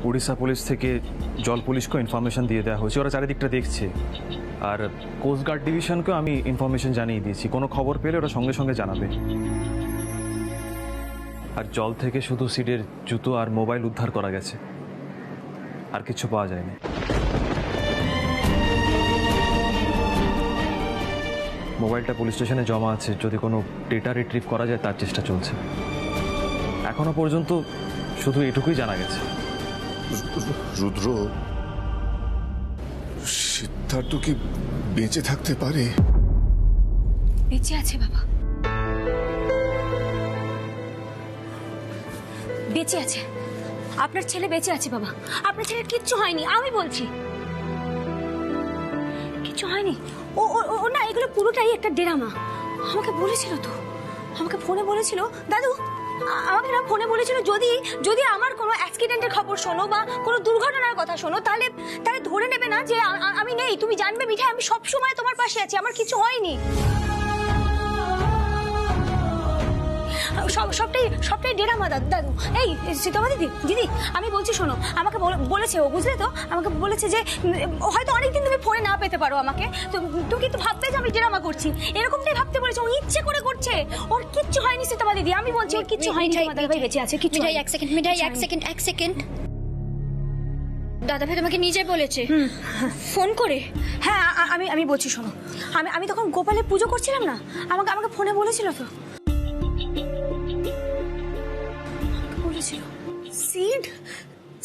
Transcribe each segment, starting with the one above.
Orissa police থেকে জল পুলিশকেও information দিয়ে দেওয়া হয়েছে, ওরা চারিদিকটা দেখছে। আর কোস্টগার্ড ডিভিশনকেও আমি ইনফরমেশন জানিয়ে দিয়েছি, কোনো খবর পেলে ওরা সঙ্গে সঙ্গে জানাবে। আর জল থেকে শুধু সিডের জুতো আর মোবাইল উদ্ধার করা গেছে, আর কিছু পাওয়া যায়নি। মোবাইলটা পুলিশ স্টেশনে জমা আছে, যদি কোনো ডেটা রিট্রিভ করা যায় তার চেষ্টা চলছে। এখনো পর্যন্ত শুধু এটুকুই জানা গেছে। রুদ্র, সিদ্ধার্থ কি বেঁচে থাকতে পারে? বেঁচে আছে বাবা, বেঁচে আছে। আপনার ছেলে বেঁচে আছে বাবা, আপনার ছেলের কিচ্ছু হয়নি, আমি বলছি কিচ্ছু হয়নি। ও ও না, এগুলো পুরোটাই একটা ড্রামা। আমাকে বলেছিল তো, আমাকে ফোনে বলেছিল দাদু, আমাকে না ফোনে বলেছিল যদি যদি আমার কোনো অ্যাক্সিডেন্টের খবর শোনো বা কোনো দুর্ঘটনার কথা শোনো তাহলে তাহলে ধরে নেবে না যে আমি নেই। তুমি জানবে মিঠাই, আমি সব সময় তোমার পাশে আছি, আমার কিছু হয়নি। সবটাই ড্রামা দাদু। এই সীতামা দিদি, দিদি আমি বলছি শোনো, আমাকে বলেছে ও, বুঝলে তো, আমাকে বলেছে যে হয়তো অনেকদিন তুমি ফোনে না পেতে পারো আমাকে, তুমি কিন্তু ভাববে যে আমি ড্রামা করছি, এরকমটাই ভাবতে বলেছে। ও ইচ্ছে করে করছে, ওর কিচ্ছু হয়নি সীতামা দিদি, আমি বলছি ওর কিচ্ছু হয়নি। দাদা ভাই বেঁচে আছে, কিচ্ছু। মিঠাই এক সেকেন্ড। দাদা ভাই তোমাকে নিজে বলেছে ফোন করে? হ্যাঁ আমি বলছি শোনো, আমি তখন গোপালের পুজো করছিলাম না, আমাকে ফোনে বলেছিল তো, বলেছিল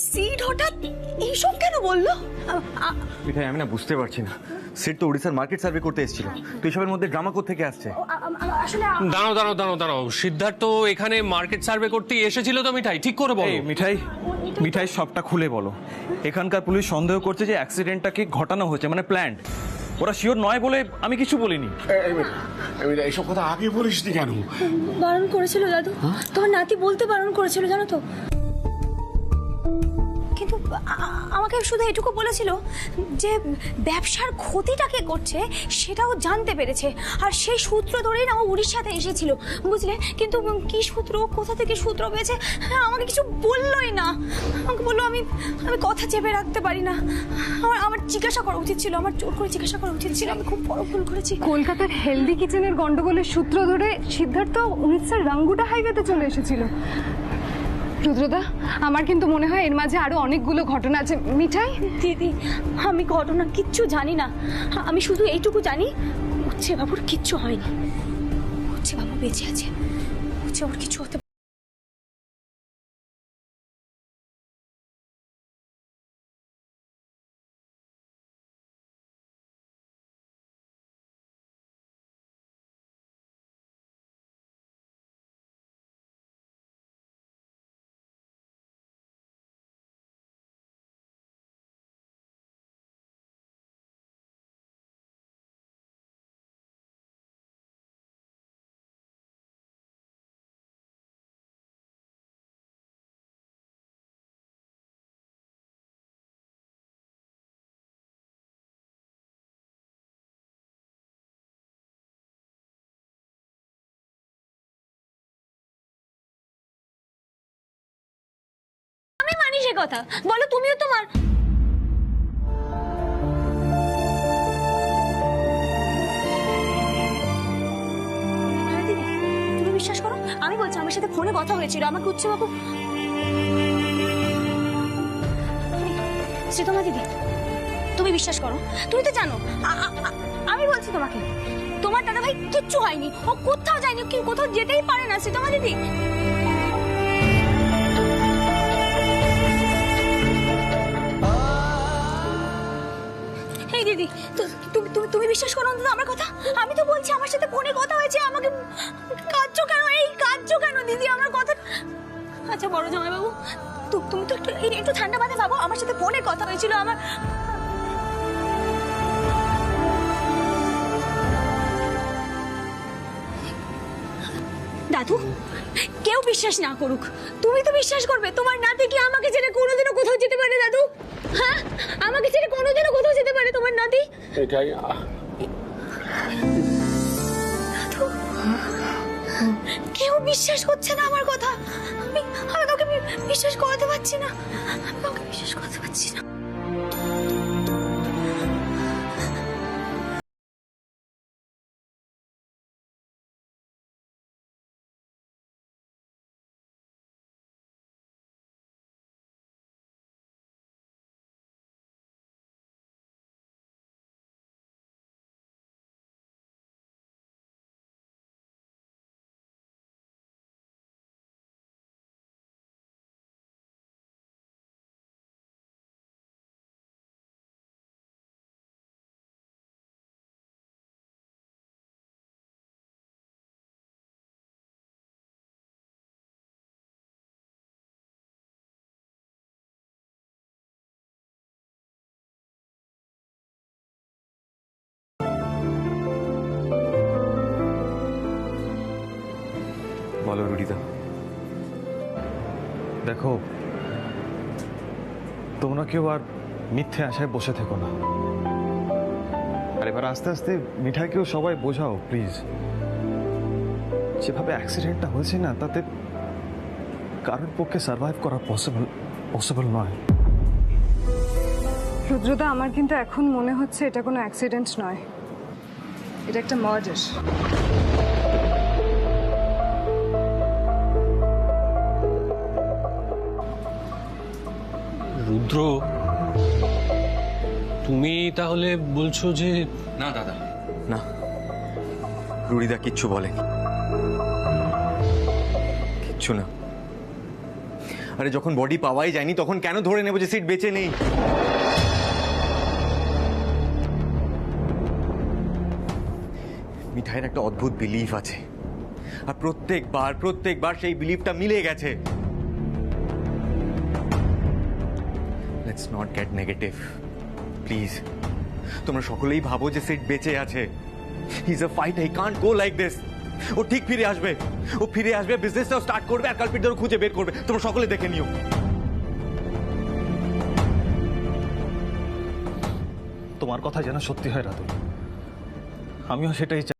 সিড হঠাৎ এইসব কেন বললো? মিঠাই, আমি না বুঝতে পারছি না। সিট তো উড়িষ্যার মার্কেট সার্ভে করতে এসেছিল, তো এসবের মধ্যে ড্রামা কোত্থেকে আসছে? আসলে দাঁড়াও, সিদ্ধার্থ এখানে মার্কেট সার্ভে করতে এসেছিল তো মিঠাই, ঠিক করে বলো। মিঠাই সবটা খুলে বলো। এখানকার পুলিশ সন্দেহ করছে যে অ্যাক্সিডেন্টটাকে ঘটানো হয়েছে, মানে প্ল্যান্ড। ওরা শিওর নয় বলে আমি কিছু বলিনি। এইসব কথা আগে বলিসনি কেন? বারণ করেছিল দাদু, তোমার নাতি বলতে বারণ করেছিল জানো তো। কিন্তু আমাকে শুধু এটুকু বলেছিল যে ব্যবসার ক্ষতিটাকে করছে সেটাও জানতে পেরেছে, আর সেই সূত্র ধরেই না ও উড়িষ্যাতে এসেছিল, বুঝলে। কিন্তু কি সূত্র, কোথা থেকে সূত্র পেয়েছে আমাকে কিছু বললোই না। আমাকে বললো আমি কথা চেপে রাখতে পারি না, আমার জিজ্ঞাসা করা উচিত ছিল, আমার জোর করে জিজ্ঞাসা করা উচিত ছিল, আমি খুব বড় ভুল করেছি। কলকাতার হেলদি কিচেনের গন্ডগোলের সূত্র ধরে সিদ্ধার্থ উড়িষ্যার রাঙ্গুটা হাইওয়েতে চলে এসেছিল। রুদ্রদা, আমার কিন্তু মনে হয় এর মাঝে আরো অনেকগুলো ঘটনা আছে। মিঠাই দিদি, আমি ঘটনা কিচ্ছু জানি না, আমি শুধু এইটুকু জানি উচ্ছে বাবুর কিচ্ছু হয়নি, উচ্ছে বাবু বেঁচে আছে, উচ্ছে বাবুর কিছু হতে মানি সে কথা বলো, তুমিও তোমার তুমি বিশ্বাস করো, আমি বলছি আমার সাথে ফোনে কথা হয়েছিল, আমাকে উচ্ছে বাবু। শ্রীতমা দিদি, তুমি বিশ্বাস করো, তুমি তো জানো, আমি বলছি তোমাকে তোমার দাদা ভাই কিচ্ছু হয়নি, ও কোথাও যায়নি, কোথাও যেতেই পারে না শ্রীতমা দিদি। দিদি তুমি বিশ্বাস করো অন্তত আমার কথা, আমি তো বলছি আমার সাথে ফোনে কথা হয়েছে, আমাকে কাঁদছো কেন, এই কাঁদছো কেন দিদি আমার কথা? আচ্ছা বড় জামাই বাবু, তুমি তো একটু ঠান্ডা মাথায় ভাবো, আমার সাথে ফোনে কথা হয়েছিল আমার। দাদু, কেউ বিশ্বাস না করুক, তুমি তো বিশ্বাস করবে, তোমার নাতি কি আমাকে ছেড়ে কোনোদিনও কোথাও যেতে পারে দাদু? হ্যাঁ, আমাকে ছেড়ে কোনোদিনও কোথাও যেতে পারে তোমার নাতি? এটাই দাদু, কেউ বিশ্বাস করছে না আমার কথা, আমি কাউকে বিশ্বাস করাতে পারছি না, আমি কাউকে বিশ্বাস করতে পারছি না। বলো রুডিদা। দেখো, তোমরা কেউ আর মিথ্যে আশায় বসে থেকো না। আর এবার আস্তে আস্তে মিঠাইকেও সবাই বোঝাও প্লিজ। যেভাবে অ্যাক্সিডেন্টটা হয়েছে না, তাতে কারোর পক্ষে সার্ভাইভ করা পসিবল নয়। রুদ্রদা, আমার কিন্তু এখন মনে হচ্ছে এটা কোনো অ্যাক্সিডেন্ট নয়, এটা একটা মার্ডার। রুদ্র, তুমি তাহলে বলছো যে না দাদা, না, রুডিদা কিচ্ছু বলেনি, কিচ্ছু না। আরে যখন বডি পাওয়াই যায়নি তখন কেন ধরে নেবো যে সিট বেঁচে নেই? মিঠাইয়ের একটা অদ্ভুত বিলিফ আছে, আর প্রত্যেকবার সেই বিলিফটা মিলে গেছে। Let's not get negative please. তোমরা সকলেই ভাবো যে সিট বেঁচে আছে। He is a fighter, he can't go like this. ও ঠিক ফিরে আসবে, ও ফিরে আসবে, বিজনেসটাও স্টার্ট করবে, আর কালপিটদেরও খুঁজে বের করবে। তোমরা সকলে দেখে নিও। তোমার কথা যেন সত্যি হয় রাতুল, আমিও সেটাই চাই।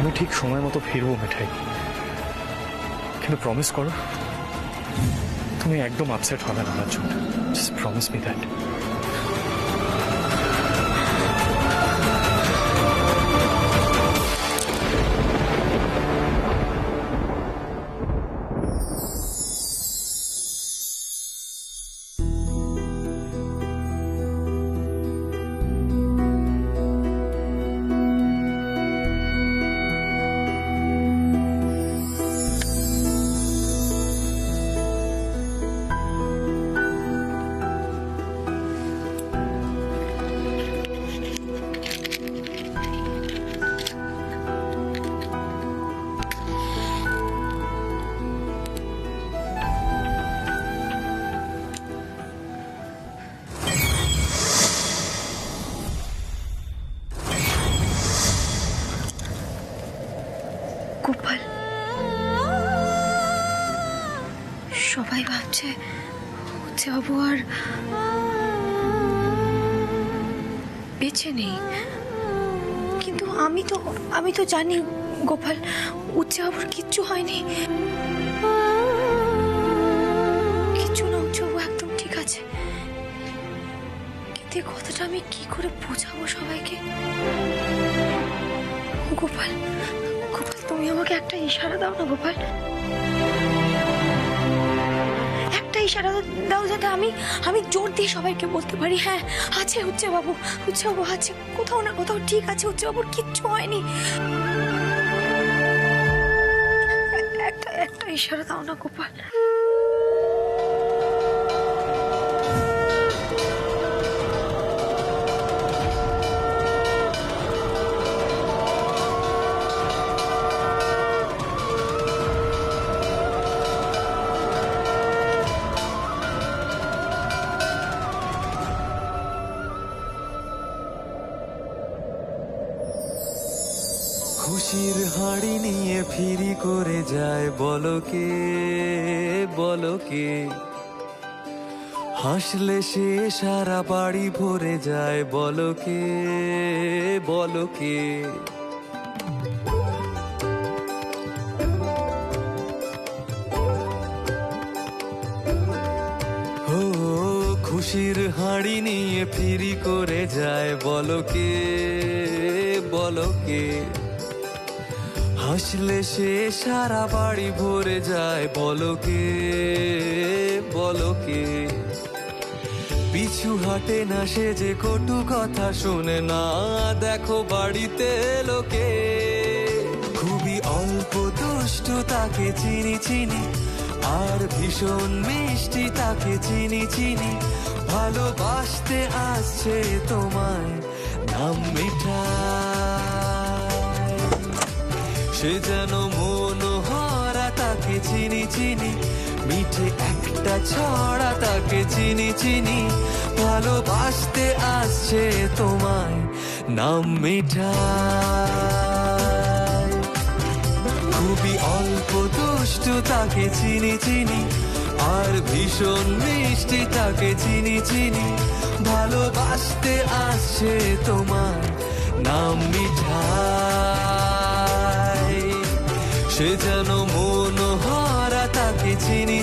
আমি ঠিক সময় মতো ফিরবো মিঠাই, কিন্তু প্রমিস করো তুমি একদম আপসেট হবে না আমার জন্য। Just promise me that. উচ্ছে বাবু আর বেঁচে নেই। কিন্তু আমি তো জানি গোপাল, উচ্ছে বাবুর কিচ্ছু হয়নি। কিচ্ছু না, উচ্ছে বাবু একদম ঠিক আছে। কিন্তু এই কথাটা আমি কি করে বোঝাবো সবাইকে? গোপাল, তুমি আমাকে একটা ইশারা দাও না গোপাল, একটা ইশারা দাও যাতে আমি জোর দিয়ে সবাইকে বলতে পারি হ্যাঁ আছে উচ্ছে বাবু আছে, কোথাও না কোথাও ঠিক আছে, উচ্ছে বাবুর কিচ্ছু হয়নি। একটা ইশারা দাও না গোপাল। খুশির হাড়ি নিয়ে ফিরি করে যায় বলকে হাসলে সে সারা বাড়ি ভরে যায় বলকে ও খুশির হাড়ি নিয়ে ফিরি করে যায় বলকে হাসলে সে সারা বাড়ি ভরে যায় বলকে পিছু হাটে না সে যে কটু কথা শুনে না দেখো বাড়িতে লোকে খুবই অল্প দুষ্টু তাকে চিনি আর ভীষণ মিষ্টি তাকে চিনি ভালোবাসতে আসছে তোমায় নাম মিঠাই সে যেন মনোহরা তাকে চিনি মিঠে একটা ছড়া তাকে চিনি ভালোবাসতে আসছে তোমায় নাম মিঠাই খুবই অল্প দুষ্টু তাকে চিনি আর ভীষণ মিষ্টি তাকে চিনি ভালোবাসতে আসছে তোমায় নাম মিঠাই সে যেন মনোহরা তাকে চিনি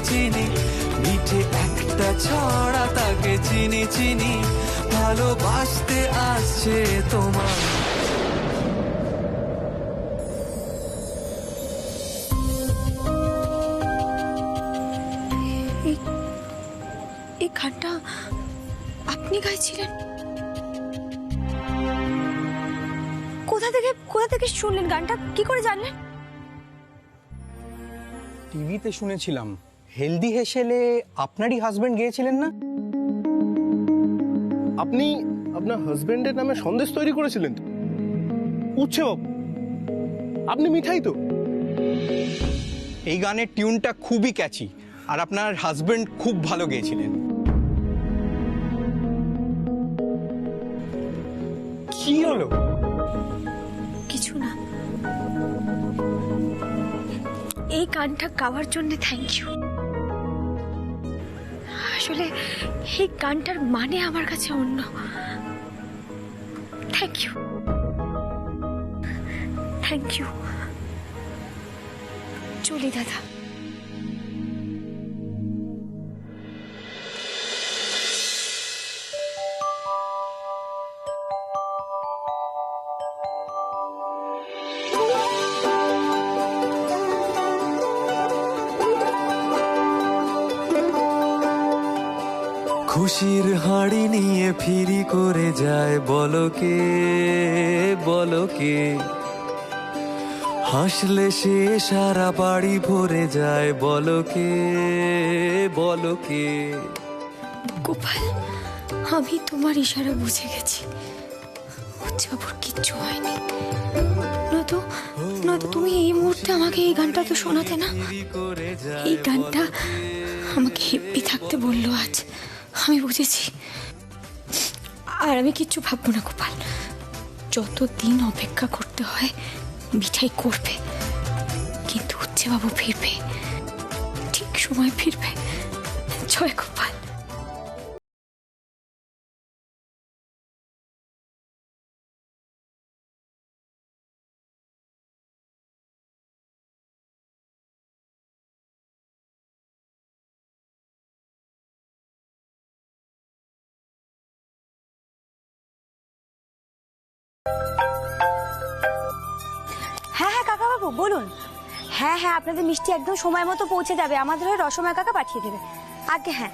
মিঠে একটা ছড়া তাকে চিনি ভালোবাসতে আসছে তোমায় এই গানটা আপনি গাইছিলেন? কোথা থেকে শুনলেন গানটা? কি করে জানলেন? টিভিতে শুনেছিলাম। হেলদি হেসেলে আপনারই হাজবেন্ড গিয়েছিলেন না? আপনি আপনার হাজবেন্ডের নামে সন্দেশ তৈরি করেছিলেন তো? উচ্ছে বাবু, আপনি মিঠাই তো? এই গানের টিউনটা খুবই ক্যাচি আর আপনার হাজবেন্ড খুব ভালো গেয়েছিলেন। কি হলো? কিছু না। এই গানটা গাওয়ার জন্য থ্যাংক ইউ। আসলে এই গানটার মানে আমার কাছে অন্য। Thank you. চলি দাদা। খুশির হাড়ি নিয়ে ফিরি করে যায় বলকে হাসলে সে সারা বাড়ি ভরে যায় বলকে গোপাল, আমি তোমার ইশারা বুঝে গেছি। উচ্চাবর কিচ্ছু হয়নি। নয়তো তুমি এই মুহূর্তে আমাকে এই গানটা তো শোনাতে না। এই গানটা আমাকে হেব্বি থাকতে বললো আজ। আমি বুঝেছি। আর আমি কিচ্ছু ভাববো না গোপাল। যতদিন অপেক্ষা করতে হয় মিঠাই করবে, কিন্তু উচ্ছে বাবু ফিরবে, ঠিক সময় ফিরবে। চলে খুব ভালো। হ্যাঁ হ্যাঁ কাকাবাবু বলুন। হ্যাঁ হ্যাঁ, আপনাদের মিষ্টি একদম সময় মতো পৌঁছে যাবে, আমাদের হয়ে রসময় কাকা পাঠিয়ে দেবে। আগে হ্যাঁ,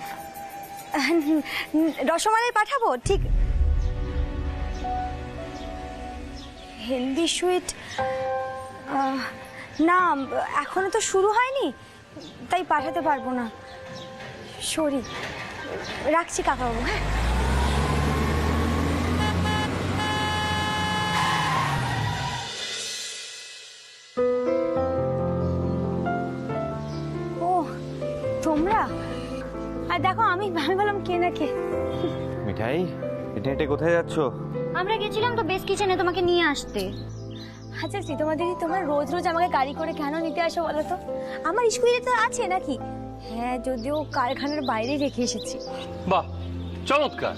রসমালাই পাঠাবো ঠিক। হেলদি সুইট না, এখনো তো শুরু হয়নি, তাই পাঠাতে পারবো না, সরি। রাখছি কাকাবাবু। হ্যাঁ তোমরা, আর দেখো আমি ভাবলাম কে না কে। মিঠাই, হেঁটে হেঁটে কোথায় যাচ্ছ? আমরা গেছিলাম তো বেস্ট কিচেনে তোমাকে নিয়ে আসতে। আচ্ছা তোমার দিদি, তোমরা রোজ রোজ আমাকে গাড়ি করে কেন নিতে আসো বলো তো? আমার স্কুলে তো আছে নাকি? হ্যাঁ, যদিও কারখানার বাইরে রেখে এসেছি। বাহ, চমৎকার।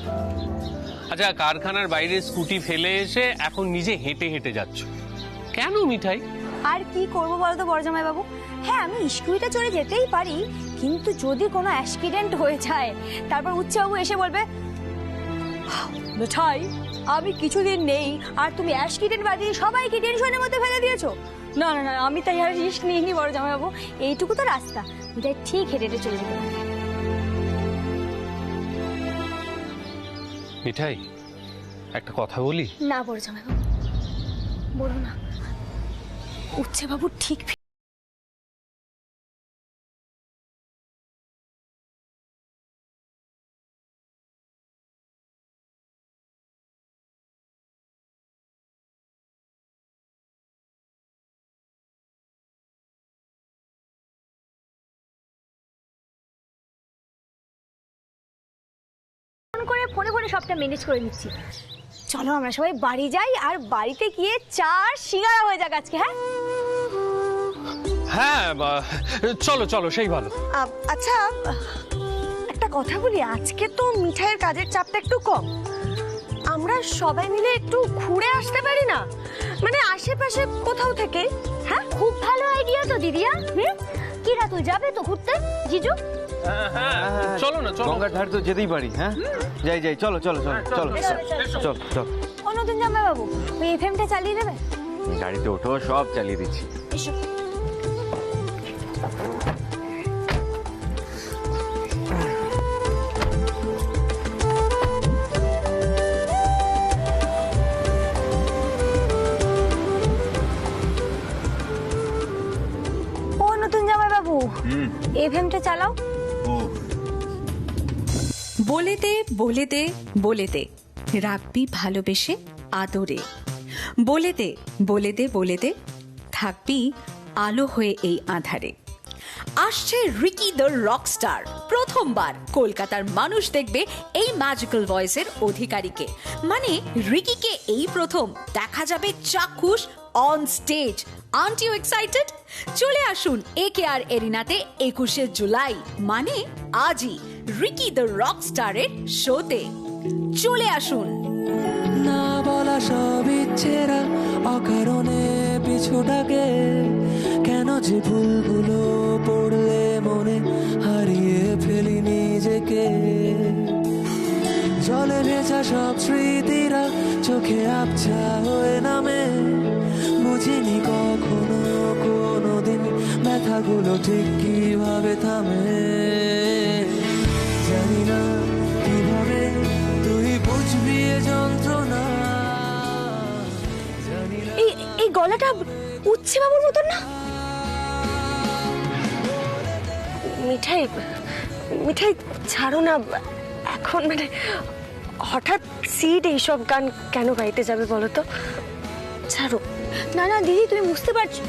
আচ্ছা, কারখানার বাইরে স্কুটি ফেলে এসে এখন নিজে হেঁটে হেঁটে যাচ্ছ কেন মিঠাই? আর কি করবো বলো তো বড়জামাই বাবু? হ্যাঁ, আমি স্কুটিতে চড়ে যেতেই পারি, কিন্তু যদি কোনো অ্যাক্সিডেন্ট হয়ে যায় তারপর উচ্চবাবু এসে বলবে মিঠাই আমি কিছুদিন নেই আর তুমি অ্যাক্সিডেন্ট বাদিয়ে সবাইকে টেনশনের মধ্যে ফেলে দিয়েছো। না না না, আমি তাই আর রিস্ক নিইনি বড়জামাই বাবু, এইটুকু তো রাস্তা, মিঠাই ঠিক হেঁটে হেঁটে চলে যেতে পারে। মিঠাই, একটা কথা বলি? না বড়জামাই বাবু, বলো না। উচ্চবাবু ঠিক করে ফোনে ফোনে সবটা ম্যানেজ করে নিচ্ছি। চলো আমরা সবাই বাড়ি যাই, আর বাড়িতে গিয়ে চার সিঙ্গারা হয়ে যাক আজকে। হ্যাঁ হ্যাঁ, চলো চলো, সেই ভালো। আচ্ছা একটা কথা বলি, আজকে তো মিঠাইয়ের কাজের চাপটা একটু কম, আমরা সবাই মিলে একটু ঘুরে আসতে পারি না? মানে আশেপাশে কোথাও থেকে। হ্যাঁ, খুব ভালো আইডিয়া তো দিদিয়া। কিরা তুই যাবে তো ঘুরতে? জিজু চলো না, চলো। গঙ্গার ধার তো যেতেই পারি। হ্যাঁ যাই যাই, চলো চলো চলো চলো চলো চলো। ও নতুন জামাই বাবু, ওই এফএমটা চালিয়ে দেবে? গাড়িতে ওঠো, সব চালিয়ে দিচ্ছি। এসো। ও নতুন জামাই বাবু, এফএমটা চালাও। বলে দে বলে দে বলে দে, রাখবি ভালোবেসে আদরে। বলে দে বলে দে বলে দে, থাকবি আলো হয়ে এই আঁধারে। আসছে রিকি দ্য রকস্টার, প্রথমবার কলকাতার মানুষ দেখবে এই ম্যাজিক্যাল ভয়েসের অধিকারীকে। মানে রিকিকে এই প্রথম দেখা যাবে চাক্ষুষ on stage. Aren't you excited? চলে আসুন AKR এরিনাতে 21শে জুলাই, মানে আজই, রিকি দ্য রকস্টারের শোতে। চলে আসুন। না বলা সব ইচ্ছেরা অকারণে পিছু ডাকে, কেন যে ভুলগুলো পড়লে মনে হারিয়ে ফেলি নিজেকে। জলে ভেজা সব স্মৃতিরা চোখে আবছা হয়ে নামে, বুঝিনি কখনো কোনোদিন ব্যথাগুলো ঠিক কিভাবে থামে। জানি না কিভাবে তুই বুঝবি এ যন্ত্রণা। এই গলাটা উচ্ছে বাবুর মতন না? মিঠাই মিঠাই ছাড়ো না এখন, মানে হঠাৎ সিড এইসব গান কেন গাইতে যাবে বলো তো? ছাড়ো না। না দিদি, তুমি বুঝতে পারছো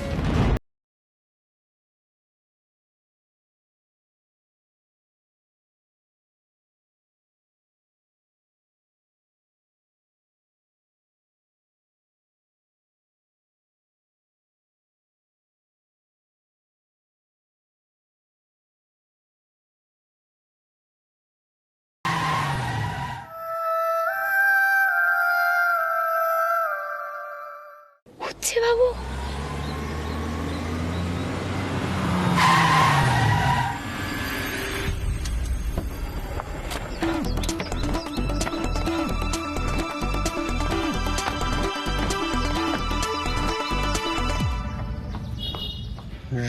উচ্ছে বাবু,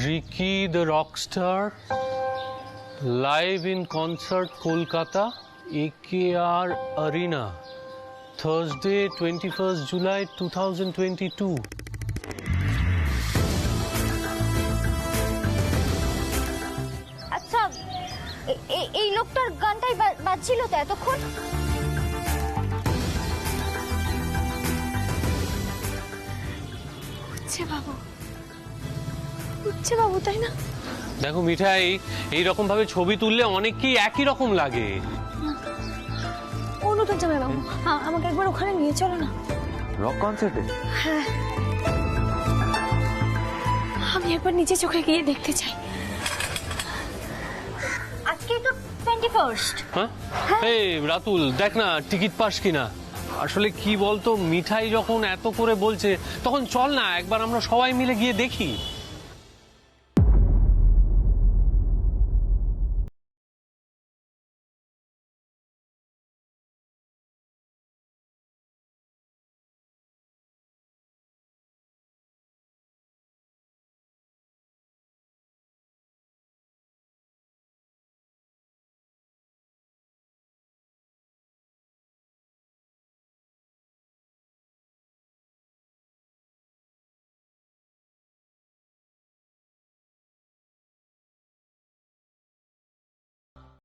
Ricky the Rockstar, live in concert, Kolkata, AKR Arena, Thursday, 21st July 2022. আচ্ছা এই লোকটার গানটাই বাজছিল তো এতক্ষণ? উচ্ছে বাবু, উচ্ছে বাবু, তাই না? দেখো মিঠাই, এইরকম ভাবে ছবি তুললে অনেককেই একই রকম লাগে। অনুতম জামাই বাবু, আমাকে একবার ওখানে নিয়ে চলো না। রক কনসার্টে? হ্যাঁ, আমি একবার নিজে চোখে গিয়ে দেখতে চাই। আজকে তো 21st। হ্যাঁ, এই রাতুল, দেখ না টিকিট পাস কিনা। আসলে কি বলতো, মিঠাই যখন এত করে বলছে তখন চল না একবার আমরা সবাই মিলে গিয়ে দেখি।